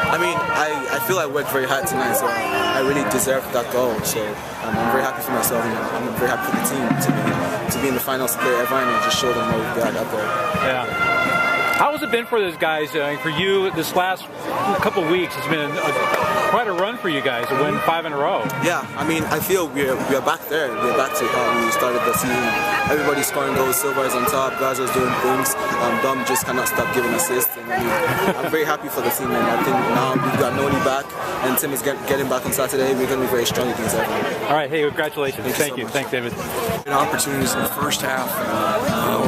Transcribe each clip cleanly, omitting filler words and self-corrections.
I mean, I feel I worked very hard tonight, so I really deserved that goal. So I'm very happy for myself, and I'm very happy for the team to be in the finals to play everyone and just show them what we've got out there. Yeah. How has it been for those guys? For you, this last couple of weeks, it's been quite a run for you guys to win 5 in a row. Yeah, I mean, I feel we're back there. We're back to how we started the season. Everybody's scoring goals, Silva is on top, Garza's doing things. Dom just cannot stop giving assists. And I mean, I'm very happy for the team, and I think now we've got Noni back, and Tim is getting back on Saturday. We're going to be very strong against everyone. All right, hey, congratulations. Thank you. Thanks, David. Opportunities in the first half.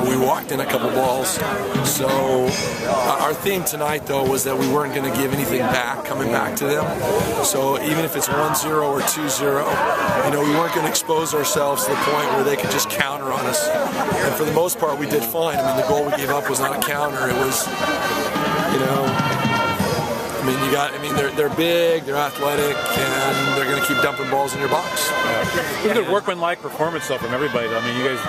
We walked in a couple balls. So our theme tonight, though, was that we weren't going to give anything back coming back to them. So even if it's 1-0 or 2-0, we weren't going to expose ourselves to the point where they could just counter on us. And for the most part, we did fine. I mean, the goal we gave up was not a counter. It was, they're big, they're athletic, and they're going to keep dumping balls in your box. Yeah. It was a good workmanlike performance though from everybody. I mean, you guys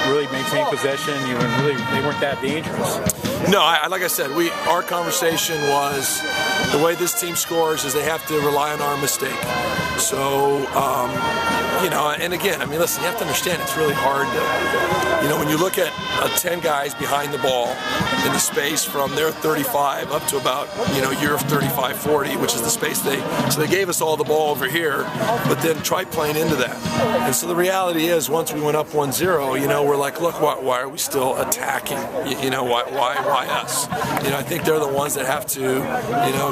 really maintained possession. They weren't that dangerous. No, like I said, our conversation was the way this team scores is they have to rely on our mistake. So, and again, I mean, listen, you have to understand it's really hard to, when you look at 10 guys behind the ball in the space from their 35 up to about, your 35, 40, which is the space so they gave us all the ball over here, but then try playing into that. And so the reality is, once we went up 1-0, we're like, look, why are we still attacking? Why us? I think they're the ones that have to,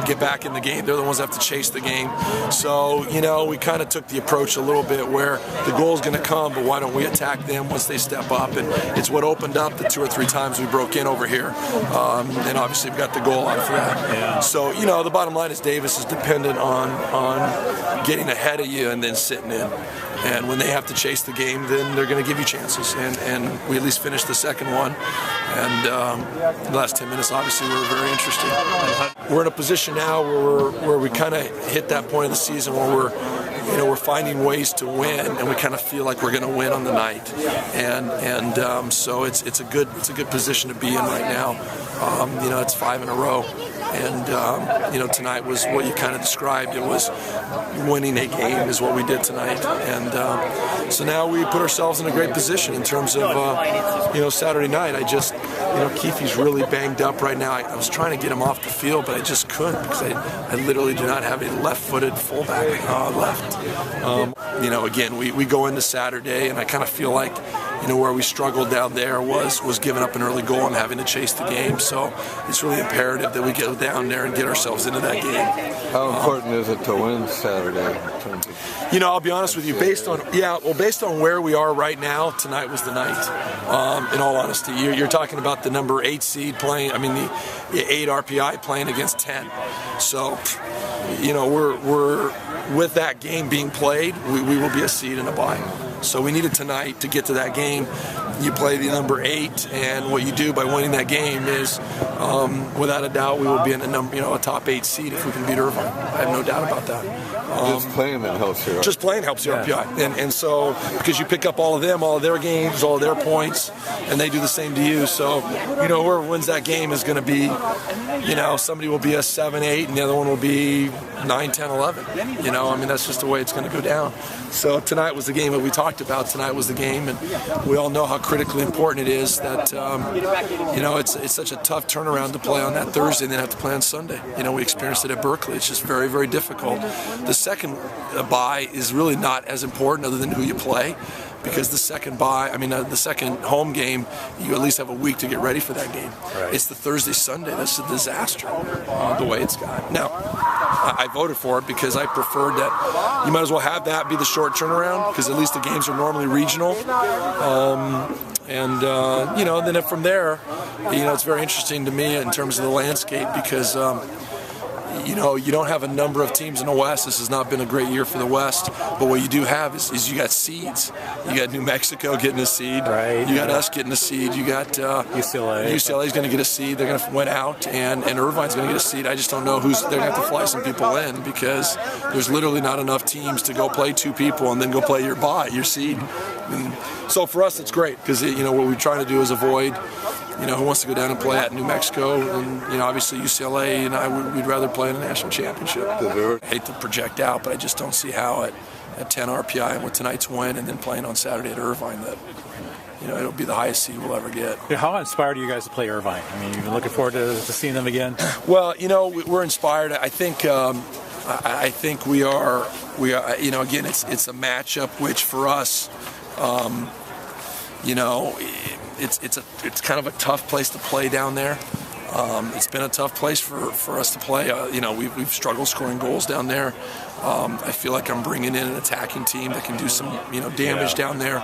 get back in the game. They're the ones that have to chase the game. So, we kind of took the approach a little bit where the goal's going to come, but why don't we attack them once they step up? And it's what opened up the 2 or 3 times we broke in over here. And obviously we got the goal out for that. Yeah. So, the bottom line is Davis is dependent on getting ahead of you and then sitting in. And when they have to chase the game, then they're going to give you chances. And we at least finished the second one. And the last 10 minutes, obviously, were very interesting. We're in a position now where we kind of hit that point of the season where we're finding ways to win, and we kind of feel like we're going to win on the night. And so it's a good position to be in right now. It's 5 in a row. And, tonight was what you kind of described. It was winning a game is what we did tonight. And so now we put ourselves in a great position in terms of, Saturday night. Keithy's really banged up right now. I was trying to get him off the field, but I just couldn't because I literally do not have a left-footed fullback left. Again, we go into Saturday, and I kind of feel like, where we struggled down there was giving up an early goal and having to chase the game. So it's really imperative that we get down there and get ourselves into that game. How important is it to win Saturday? I'll be honest with you, based on where we are right now, tonight was the night. In all honesty, you're talking about the number 8 seed playing, the 8 RPI playing against 10. So, we're with that game being played, we will be a seed and a bye. So we needed tonight to get to that game. you play the number 8, and what you do by winning that game is, without a doubt, we will be in a top 8 seed if we can beat Irvine. I have no doubt about that. Just playing that helps you. Just playing helps your RPI, and so because you pick up all of them, all of their games, all of their points, and they do the same to you. So whoever wins that game is going to be, somebody will be a 7-8, and the other one will be 9-10-11. That's just the way it's going to go down. So tonight was the game that we talked about. Tonight was the game, and we all know how critically important it is that it's such a tough turnaround to play on that Thursday and then have to play on Sunday. We experienced it at Berkeley. It's just very, very difficult. The second bye is really not as important other than who you play, because the second the second home game, you at least have a week to get ready for that game. Right. It's the Thursday-Sunday. That's a disaster the way it's gone. Now, I voted for it because I preferred that you might as well have that be the short turnaround, because at least the games are normally regional. Then from there, it's very interesting to me in terms of the landscape, because you don't have a number of teams in the West. This has not been a great year for the West, but what you do have is you got seeds. You got New Mexico getting a seed. Right. You got us getting a seed. You got UCLA. UCLA's going to get a seed. They're going to win out, and Irvine's going to get a seed. I just don't know they're going to have to fly some people in, because there's literally not enough teams to go play 2 people and then go play your seed. And so for us, it's great, because what we're trying to do is avoid who wants to go down and play at New Mexico, and obviously UCLA and we'd rather play in a national championship. I hate to project out, but I just don't see how at 10 RPI and with tonight's win and then playing on Saturday at Irvine that it'll be the highest seed we'll ever get. How inspired are you guys to play Irvine? You've been looking forward to seeing them again? Well, we're inspired. I think we are. Again, it's a matchup which for us, it's kind of a tough place to play down there. It's been a tough place for us to play. We've struggled scoring goals down there. I feel like I'm bringing in an attacking team that can do some damage down there.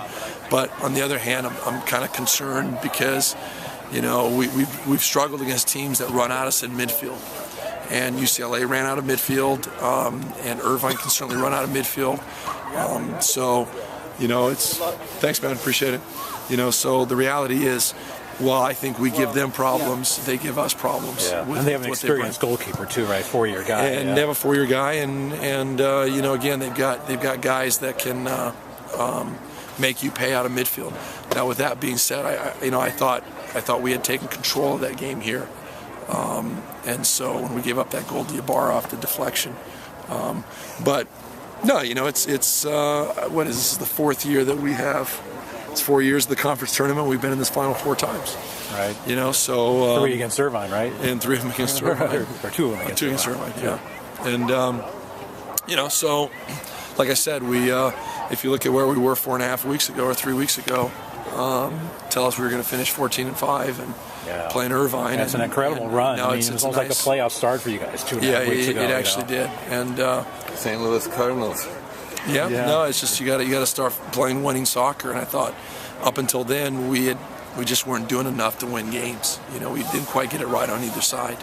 But on the other hand, I'm kind of concerned because we've struggled against teams that run at us in midfield. And UCLA ran out of midfield, and Irvine can certainly run out of midfield. Thanks, man, appreciate it. So the reality is, well, I think we give them problems, they give us problems. Yeah. And they have an experienced goalkeeper too, right? 4-year guy. And they have a 4-year guy, and again, they've got guys that can make you pay out of midfield. Now, with that being said, I thought we had taken control of that game here. And so when we gave up that goal to Ybarra off the deflection, but no, it's what is this? Is the 4th year that we have. It's 4 years of the conference tournament. We've been in this final 4 times. Right. So 3 against Irvine, right? And 3 of them against Irvine. Or 2 of them against Irvine. Yeah. And so, like I said, if you look at where we were 4.5 weeks ago or 3 weeks ago, tell us we were going to finish 14-5 and playing Irvine. That's an incredible run. It's almost like the playoffs started for you guys 2.5 weeks ago. It actually did. And St. Louis Cardinals. Yeah, no, it's just you got to start playing winning soccer, and I thought up until then we just weren't doing enough to win games. We didn't quite get it right on either side.